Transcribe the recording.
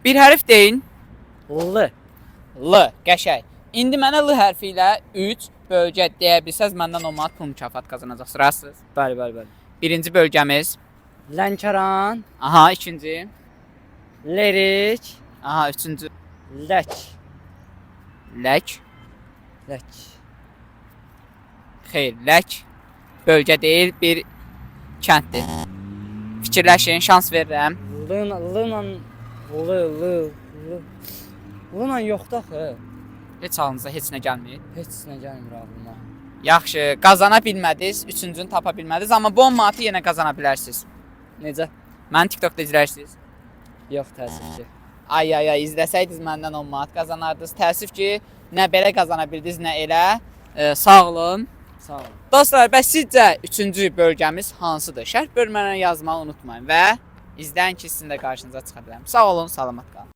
Bir hərf deyin. L. L. Qəşəng. İndi mənə L hərfi ilə 3 bölgə deyə bilsəz, məndən 10 manat pul mükafat qazanacaqsınız. Razısınız? Bəli. Birinci bölgəmiz. Lənkəran. Aha, ikinci. Lerik. Aha, üçüncü. Lək. Lək. Lək. Xeyr, lək. Bölgə deyil, bir kənddir. Fikirləşin, şans verirəm. L yoxdur axı. Heç halınıza heç nə gəlmir. Heç nə gəlmir ağlıma. Yaxşı, qazana bilmədiniz, üçüncünü tapa bilmədiniz, amma bu 10 manatı yenə qazana bilərsiniz. Necə? Məni TikTokda izləyirsiniz. Yox, təəssüf ki. Ay, izləsəydiniz məndən 10 manat qazanardınız. Təəssüf ki, nə belə qazana bildiniz, nə elə. Sağ olun. Sağ olun. Dostlar, bəs sizcə üçüncü bölgəmiz hansıdır? Şərh bölmələrə yazmağı unutmayın və izləyin ki, sizin də qarşınıza çıxa bilərəm. Sağ olun, salamat qalın.